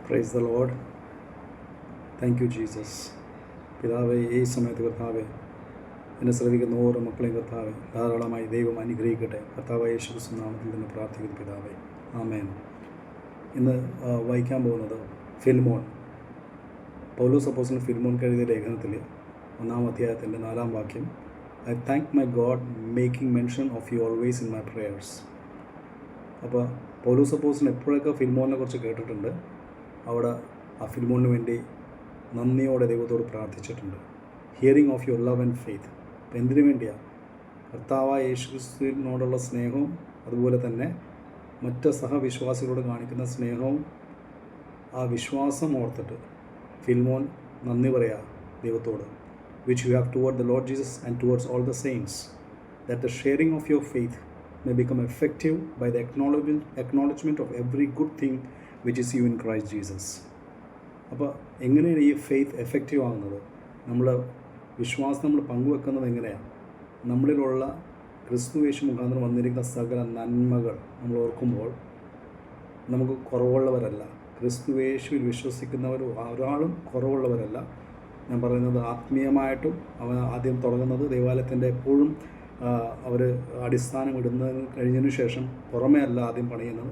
Praise the Lord. Thank you Jesus. പിതാവേ, ഈ സമയത്ത് കർത്താവെ എന്നെ ശ്രദ്ധിക്കുന്ന ഓരോ മക്കളെയും കർത്താവെ ധാരാളമായി ദൈവം അനുഗ്രഹിക്കട്ടെ. കർത്താവായ യേശു ക്രിസ്തു നാമത്തിൽ നിന്ന് പ്രാർത്ഥിക്കുന്നു പിതാവേ, ആമേൻ. ഇന്ന് വായിക്കാൻ പോകുന്നത് ഫിൽമോൻ, പൗലോസ് അപ്പോസ്തലൻ ഫിൽമോൻക്ക് എഴുതിയ ലേഖനത്തിൽ 1-ാം അധ്യായത്തിൻ്റെ 4-ാം വാക്യം, I thank my God making mention of you always in my prayers. അപ്പോൾ പൗലോസ് അപ്പോസ്തലൻ എപ്പോഴൊക്കെ ഫിൽമോനെ കുറിച്ച് കേട്ടിട്ടുണ്ട്, അവിടെ ആ ഫിൽമോന് വേണ്ടി നന്ദിയോടെ ദൈവത്തോട് പ്രാർത്ഥിച്ചിട്ടുണ്ട്. Hearing of your love and faith. അപ്പോൾ എന്തിനു വേണ്ടിയാണ്? കർത്താവായ യേശു ക്രിസ്തുവിനോടുള്ള സ്നേഹവും അതുപോലെ തന്നെ മറ്റ് സഹവിശ്വാസികളോട് കാണിക്കുന്ന സ്നേഹവും ആ വിശ്വാസം ഓർത്തിട്ട് ഫിൽമോൻ നന്ദി പറയാ ദൈവത്തോട്. Which you have toward the Lord Jesus and towards all the saints, that the sharing of your faith may become effective by the acknowledgement of every good thing which is you in Christ Jesus. അപ്പോൾ എങ്ങനെയാണ് ഈ faith effective ആകുന്നത്? നമ്മൾ വിശ്വാസം നമ്മൾ പങ്കുവെക്കുന്നത് എങ്ങനെയാണ്? നമ്മളിലുള്ള ക്രിസ്തു യേശു മുഖാന്തരം വന്നിരിക്കുന്ന സകല നന്മകൾ നമ്മൾ ഓർക്കുമ്പോൾ നമുക്ക് കുറവുള്ളവരല്ല. ക്രിസ്തു യേശുവിൽ വിശ്വസിക്കുന്നവർ ഒരാളും കുറവുള്ളവരല്ല. ഞാൻ പറയുന്നത് ആത്മീയമായിട്ടും അവൻ ആദ്യം തുടങ്ങുന്നത് ദൈവാലയത്തിൻ്റെ എപ്പോഴും അവർ അടിസ്ഥാനം ഇടുന്നതിന് കഴിഞ്ഞതിന് ശേഷം പുറമേ അല്ല ആദ്യം പണിയുന്നത്,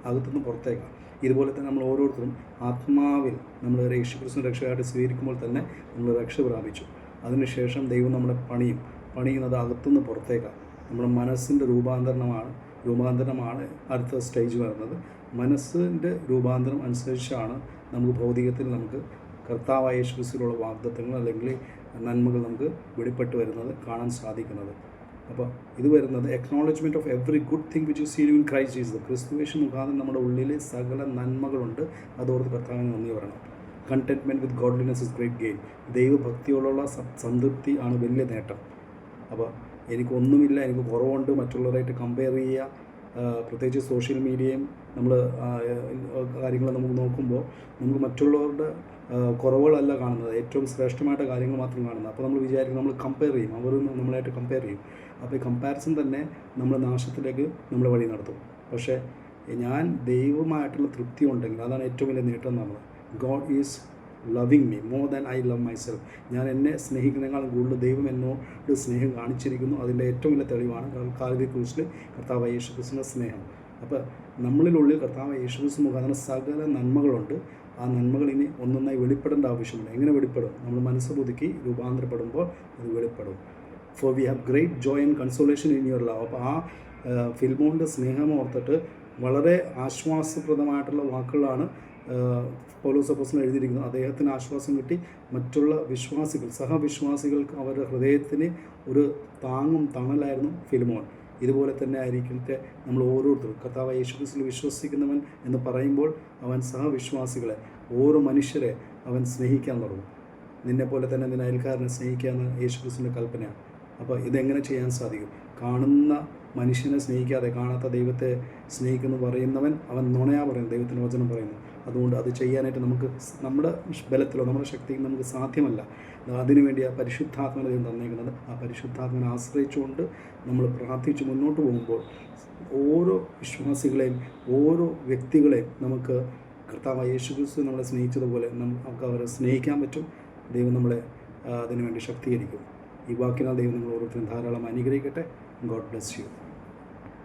അകത്തുനിന്ന് പുറത്തേക്കാണ്. ഇതുപോലെ തന്നെ നമ്മൾ ഓരോരുത്തരും ആത്മാവിൽ നമ്മൾ യേശുക്രിസ്തു രക്ഷയായിട്ട് സ്വീകരിക്കുമ്പോൾ തന്നെ നമ്മൾ രക്ഷ പ്രാപിച്ചു. അതിനുശേഷം ദൈവം നമ്മളെ പണിയുന്നത് അകത്തുനിന്ന് പുറത്തേക്കാണ്. നമ്മുടെ മനസ്സിൻ്റെ രൂപാന്തരമാണ് അടുത്ത സ്റ്റേജ് വരുന്നത്. മനസ്സിൻ്റെ രൂപാന്തരം അനുസരിച്ചാണ് നമുക്ക് ഭൗതികത്തിൽ നമുക്ക് കർത്താവായ യേശുക്രിസ്തുവിലുള്ള വാഗ്ദത്തങ്ങൾ അല്ലെങ്കിൽ നന്മകൾ നമുക്ക് വെളിപ്പെട്ട് വരുന്നത് കാണാൻ സാധിക്കുന്നത്. അപ്പോൾ ഇത് വരുന്നത് acknowledgement of every good thing which you see in Christ Jesus. ക്രിസ്തു യേശു മുഖാന്തരം നമ്മുടെ ഉള്ളിൽ സകല നന്മകളുണ്ട്. അതോർത്ത് കർത്താവിന് നന്ദി പറയണം. കണ്ടെൻറ്റ്മെൻറ്റ് വിത്ത് ഗോഡ്ലിനെസ് ഇസ് ഗ്രേറ്റ് ഗെയിൻ. ദൈവഭക്തിയോടുള്ള സംതൃപ്തി ആണ് വലിയ നേട്ടം. അപ്പോൾ എനിക്കൊന്നുമില്ല, എനിക്ക് കുറവുണ്ട്, മറ്റുള്ളവരായിട്ട് കമ്പയർ ചെയ്യുക, പ്രത്യേകിച്ച് സോഷ്യൽ മീഡിയയും നമ്മൾ കാര്യങ്ങൾ നമുക്ക് നോക്കുമ്പോൾ നമുക്ക് മറ്റുള്ളവരുടെ കുറവുകളല്ല കാണുന്നത്, ഏറ്റവും ശ്രേഷ്ഠമായിട്ട് കാര്യങ്ങൾ മാത്രം കാണുന്നത്. അപ്പോൾ നമ്മൾ വിചാരിക്കും, നമ്മൾ കമ്പയർ ചെയ്യും, അവർ നമ്മളായിട്ട് കമ്പയർ ചെയ്യും. അപ്പോൾ ഈ കമ്പാരിസൺ തന്നെ നമ്മൾ നാശത്തിലേക്ക് നമ്മളെ വഴി നടത്തും. പക്ഷേ ഞാൻ ദൈവമായിട്ടുള്ള തൃപ്തി ഉണ്ടെങ്കിൽ അതാണ് ഏറ്റവും വലിയ നേട്ടം. നമ്മൾ God is loving me more than I love myself. ഞാൻ എന്നെ സ്നേഹിക്കുന്നതിനേക്കാളും കൂടുതൽ ദൈവം എന്നോട് സ്നേഹം കാണിച്ചിരിക്കുന്നു. അതിൻ്റെ ഏറ്റവും വലിയ തെളിവാണ് കാൽവരി ക്രൂശിൽ കർത്താവായ യേശു ക്രിസ്തുവിൻ്റെ സ്നേഹം. അപ്പോൾ നമ്മളിലുള്ളിൽ കർത്താവായ യേശു ക്രിസ്തു മുഖാന്തരം സകല നന്മകളുണ്ട്. ആ നന്മകൾ ഇനി ഒന്നൊന്നായി വെളിപ്പെടേണ്ട ആവശ്യമില്ല. എങ്ങനെ വെളിപ്പെടും? നമ്മൾ മനസ്സ് പുതുക്കി രൂപാന്തരപ്പെടുമ്പോൾ അത് വെളിപ്പെടും. For we have great joy and consolation in your love. അപ്പോൾ ആ ഫിൽമോൻ്റെ സ്നേഹം ഓർത്തിട്ട് വളരെ ആശ്വാസപ്രദമായിട്ടുള്ള വാക്കുകളാണ് പൗലോസ് അപ്പോസ്തലൻ എഴുതിയിരിക്കുന്നത്. അദ്ദേഹത്തിന് ആശ്വാസം കിട്ടി. മറ്റുള്ള സഹവിശ്വാസികൾക്ക് അവരുടെ ഹൃദയത്തിന് ഒരു താങ്ങും തണലായിരുന്നു ഫിൽമോൻ. ഇതുപോലെ തന്നെ ആയിരിക്കട്ടെ നമ്മൾ ഓരോരുത്തരും. കർത്താവായ യേശു ക്രിസ്തുവിൽ വിശ്വസിക്കുന്നവൻ എന്ന് പറയുമ്പോൾ അവൻ സഹവിശ്വാസികളെ, ഓരോ മനുഷ്യരെ അവൻ സ്നേഹിക്കാൻ തുടങ്ങും. നിന്നെപ്പോലെ തന്നെ നിന്റെ അയൽക്കാരനെ സ്നേഹിക്കാമെന്ന് യേശു ക്രിസ്തുവിൻ്റെ കൽപ്പനയാണ്. അപ്പോൾ ഇതെങ്ങനെ ചെയ്യാൻ സാധിക്കും? കാണുന്ന മനുഷ്യനെ സ്നേഹിക്കാതെ കാണാത്ത ദൈവത്തെ സ്നേഹിക്കുന്നു പറയുന്നവൻ അവൻ നുണയാ പറയുന്നു, ദൈവത്തിൻ്റെ വചനം പറയുന്നു. അതുകൊണ്ട് അത് ചെയ്യാനായിട്ട് നമുക്ക് നമ്മുടെ ബലത്തിലോ നമ്മുടെ ശക്തിയും നമുക്ക് സാധ്യമല്ല. അതിനുവേണ്ടി ആ പരിശുദ്ധാത്മനെ ദൈവം തന്നേക്കുന്നത്. ആ പരിശുദ്ധാത്മനെ ആശ്രയിച്ചുകൊണ്ട് നമ്മൾ പ്രാർത്ഥിച്ച് മുന്നോട്ട് പോകുമ്പോൾ ഓരോ വിശ്വാസികളെയും ഓരോ വ്യക്തികളെയും നമുക്ക് കർത്താവായ യേശു ക്രിസ്തു നമ്മളെ സ്നേഹിച്ചതുപോലെ നമുക്ക് അവരെ സ്നേഹിക്കാൻ പറ്റും. ദൈവം നമ്മളെ അതിനുവേണ്ടി ശക്തീകരിക്കും. ഈ വാക്കിനാൽ ദൈവം നിങ്ങൾ ഓരോരുത്തരും ധാരാളം അനുഗ്രഹിക്കട്ടെ. God bless you.